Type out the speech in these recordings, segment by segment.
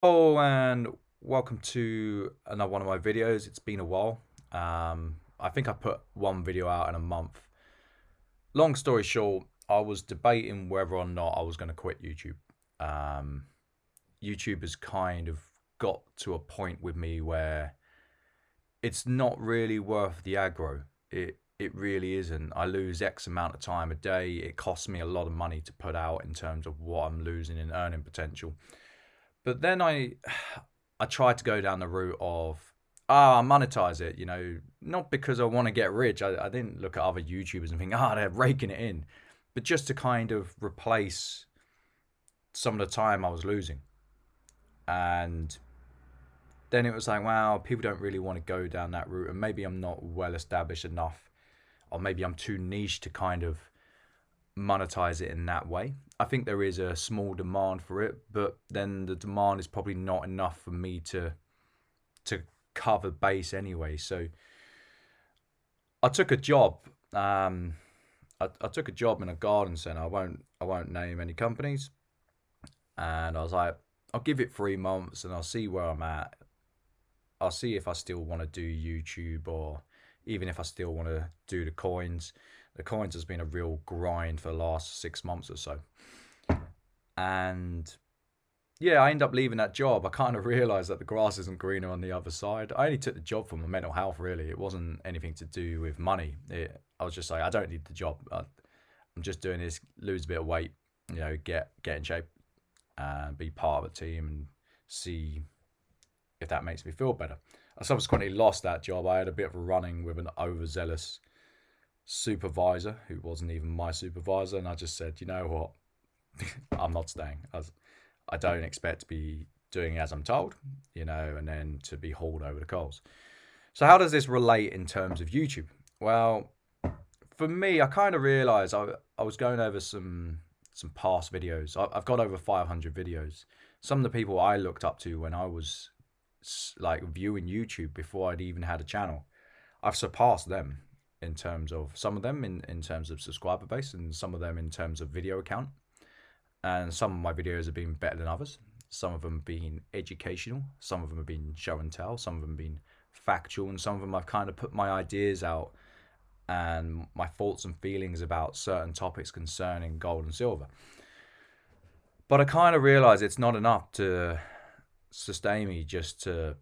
Oh, and welcome to another one of my videos. It's been a while. I think I put one video out in a month. Long story short, I was debating whether or not I was going to quit YouTube. Um, YouTube has kind of got to a point with me where it's not really worth the aggro. It really isn't. I lose X amount of time a day. It costs me a lot of money to put out in terms of what I'm losing in earning potential. But then I tried to go down the route of monetize it, not because I want to get rich. I didn't look at other YouTubers and think, they're raking it in, but just to kind of replace some of the time I was losing. And then it was like, wow, people don't really want to go down that route, and maybe I'm not well established enough, or maybe I'm too niche to kind of monetize it in that way. I think there is a small demand for it, but then the demand is probably not enough for me to cover base anyway. So I took a job. I took a job in a garden center. I won't name any companies, and I was like, I'll give it 3 months and I'll see where I'm at. I'll see if I still want to do YouTube or even if I still want to do the coins. The coins has been a real grind for the last 6 months or so, and yeah, I end up leaving that job. I kind of realized that the grass isn't greener on the other side. I only took the job for my mental health, really. It wasn't anything to do with money. I was just like, I don't need the job. I'm just doing this, lose a bit of weight, get in shape, and be part of a team and see if that makes me feel better. I subsequently lost that job. I had a bit of a running with an overzealous supervisor who wasn't even my supervisor, and I just said, you know what, I'm not staying. I don't expect to be doing as I'm told, and then to be hauled over the coals. So how does this relate in terms of YouTube? Well, for me, I kind of realized I was going over some past videos. I've got over 500 videos. Some of the people I looked up to when I was like viewing YouTube before I'd even had a channel, I've surpassed them in terms of some of them in terms of subscriber base and some of them in terms of video account. And some of my videos have been better than others. Some of them have been educational, some of them have been show and tell, some of them have been factual, and some of them I've kind of put my ideas out and my thoughts and feelings about certain topics concerning gold and silver. But I kind of realize it's not enough to sustain me just to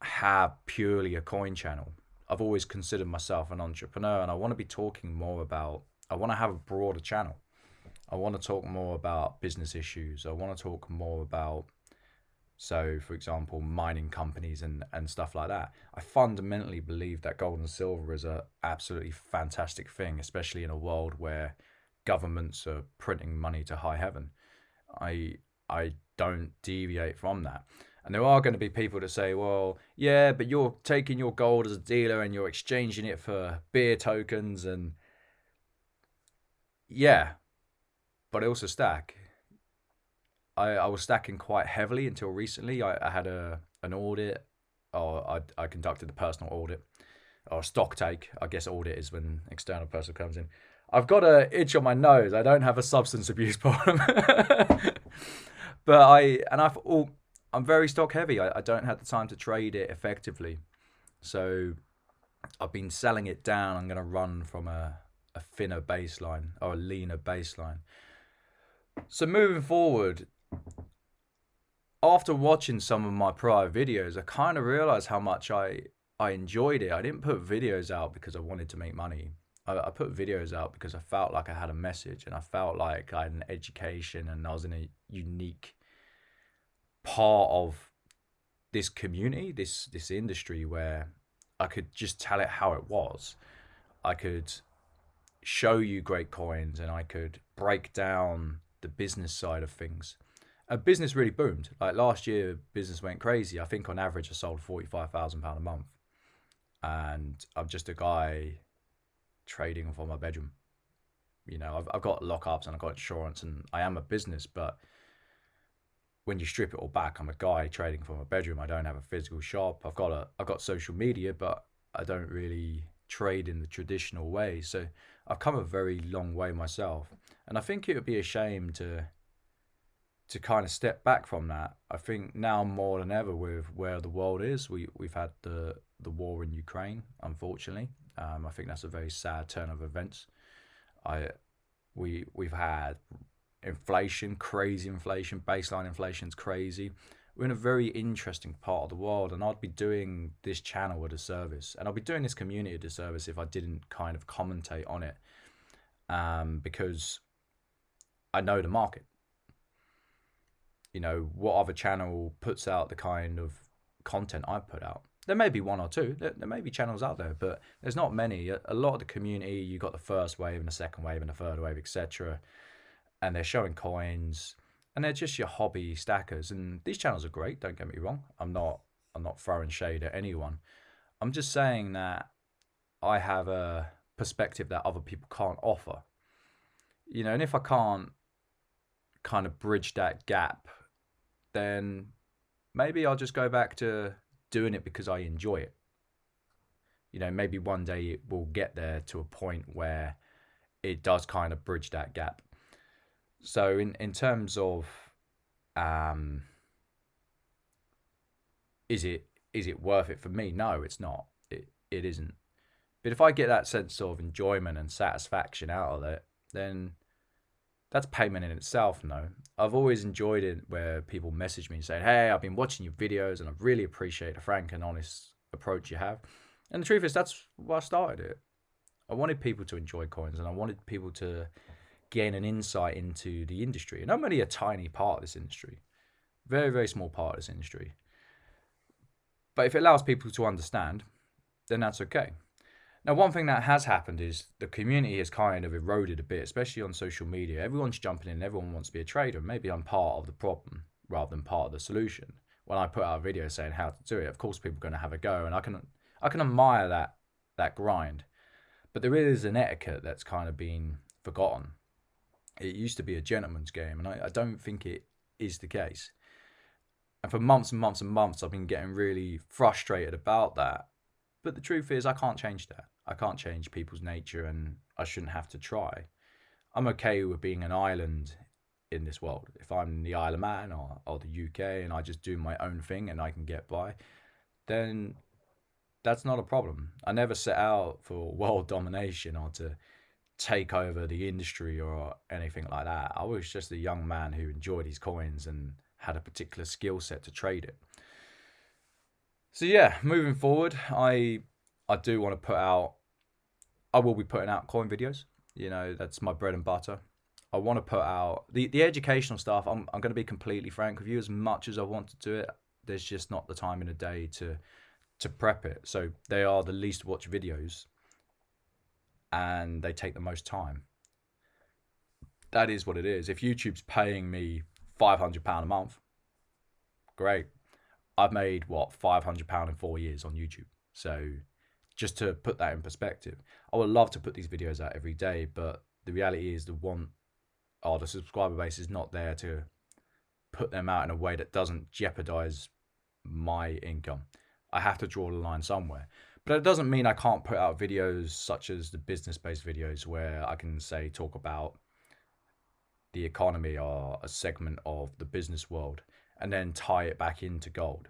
have purely a coin channel. I've always considered myself an entrepreneur and I want to be talking more about, I want to have a broader channel. I want to talk more about business issues. I want to talk more about, so for example, mining companies and stuff like that. I fundamentally believe that gold and silver is a absolutely fantastic thing, especially in a world where governments are printing money to high heaven. I I don't deviate from that. And there are going to be people that say, well, yeah, but you're taking your gold as a dealer and you're exchanging it for beer tokens. And yeah, but I also stack. I was stacking quite heavily until recently. I had an audit, or I conducted a personal audit, or a stock take. I guess audit is when external person comes in. I've got a itch on my nose. I don't have a substance abuse problem, but I'm very stock heavy. I don't have the time to trade it effectively, so I've been selling it down. I'm going to run from a thinner baseline or a leaner baseline. So moving forward, after watching some of my prior videos, I kind of realized how much I enjoyed it. I didn't put videos out because I wanted to make money. I put videos out because I felt like I had a message and I felt like I had an education and I was in a unique part of this community, this industry where I could just tell it how it was. I could show you great coins and I could break down the business side of things. Business really boomed. Like last year, business went crazy. I think on average, I sold £45,000 a month, and I'm just a guy trading from my bedroom. I've got lockups and I've got insurance, and I am a business. But when you strip it all back, I'm a guy trading from a bedroom. I don't have a physical shop. I've got social media, but I don't really trade in the traditional way. So I've come a very long way myself, and I think it would be a shame to kind of step back from that. I think now more than ever with where the world is, we've had the war in Ukraine, unfortunately. I think that's a very sad turn of events. I we've had inflation, crazy inflation, baseline inflation's crazy. We're in a very interesting part of the world, and I'd be doing this channel a disservice, and I'd be doing this community a disservice if I didn't kind of commentate on it, because I know the market. You know, what other channel puts out the kind of content I put out? There may be one or two. There may be channels out there, but there's not many. A lot of the community, you got the first wave and the second wave and the third wave, etc. And they're showing coins, and they're just your hobby stackers. And these channels are great. Don't get me wrong. I'm not throwing shade at anyone. I'm just saying that I have a perspective that other people can't offer. You know, and if I can't kind of bridge that gap, then maybe I'll just go back to doing it because I enjoy it. You know, maybe one day it will get there to a point where it does kind of bridge that gap. So in terms of is it worth it for me? No, it's not. It isn't. But if I get that sense of enjoyment and satisfaction out of it, then that's payment in itself. No, I've always enjoyed it where people message me saying, hey, I've been watching your videos and I really appreciate the frank and honest approach you have. And the truth is, that's why I started it. I wanted people to enjoy coins, and I wanted people to gain an insight into the industry. And I'm only a tiny part of this industry, very, very small part of this industry. But if it allows people to understand, then that's okay. Now, one thing that has happened is the community has kind of eroded a bit, especially on social media. Everyone's jumping in, everyone wants to be a trader. Maybe I'm part of the problem rather than part of the solution. When I put out a video saying how to do it, of course people are going to have a go, and I can admire that grind. But there is an etiquette that's kind of been forgotten. It used to be a gentleman's game, and I don't think it is the case. And for months and months and months, I've been getting really frustrated about that. But the truth is, I can't change that. I can't change people's nature, and I shouldn't have to try. I'm okay with being an island in this world. If I'm in the Isle of Man or the UK and I just do my own thing and I can get by, then that's not a problem. I never set out for world domination or to take over the industry or anything like that. I was just a young man who enjoyed his coins and had a particular skill set to trade it. So yeah, moving forward, I do want to I will be putting out coin videos. You know, that's my bread and butter. I want to put out the educational stuff. I'm going to be completely frank with you. As much as I want to do it, there's just not the time in a day to prep it. So they are the least watched videos, and they take the most time. That is what it is. If YouTube's paying me £500 a month, great. I've made £500 in 4 years on YouTube. So just to put that in perspective, I would love to put these videos out every day, but the reality is the subscriber base is not there to put them out in a way that doesn't jeopardize my income. I have to draw the line somewhere. But it doesn't mean I can't put out videos such as the business-based videos where I can talk about the economy or a segment of the business world and then tie it back into gold.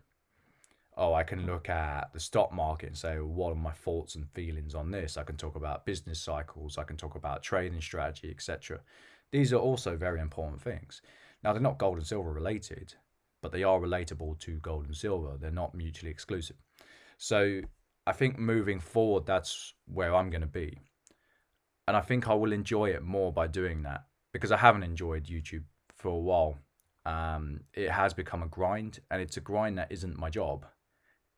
Oh, I can look at the stock market and say, well, what are my thoughts and feelings on this? I can talk about business cycles. I can talk about trading strategy, etc. These are also very important things. Now, they're not gold and silver related, but they are relatable to gold and silver. They're not mutually exclusive. So I think moving forward, that's where I'm going to be. And I think I will enjoy it more by doing that, because I haven't enjoyed YouTube for a while. It has become a grind, and it's a grind that isn't my job.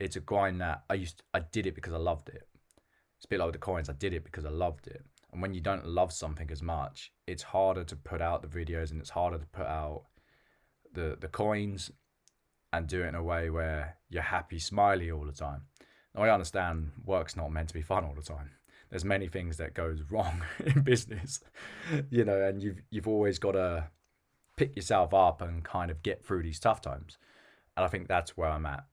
It's a grind that I did it because I loved it. It's a bit like with the coins. I did it because I loved it. And when you don't love something as much, it's harder to put out the videos, and it's harder to put out the coins and do it in a way where you're happy, smiley all the time. Now, I understand work's not meant to be fun all the time. There's many things that goes wrong in business, you know, and you've always got to pick yourself up and kind of get through these tough times. And I think that's where I'm at.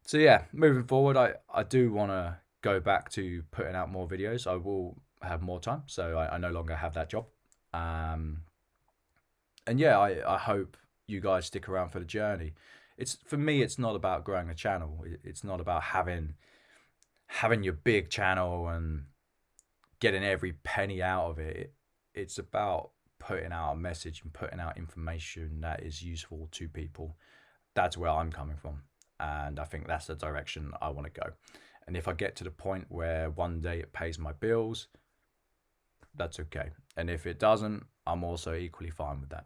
So yeah, moving forward, I do want to go back to putting out more videos. I will have more time, so I no longer have that job. And yeah, I hope you guys stick around for the journey. It's for me, it's not about growing a channel. It's not about having your big channel and getting every penny out of it. It's about putting out a message and putting out information that is useful to people. That's where I'm coming from. And I think that's the direction I want to go. And if I get to the point where one day it pays my bills, that's okay. And if it doesn't, I'm also equally fine with that.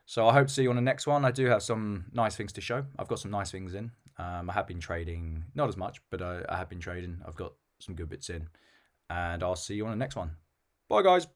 So I hope to see you on the next one. I do have some nice things to show. I've got some nice things in. I have been trading, not as much, but I have been trading. I've got some good bits in. And I'll see you on the next one. Bye, guys.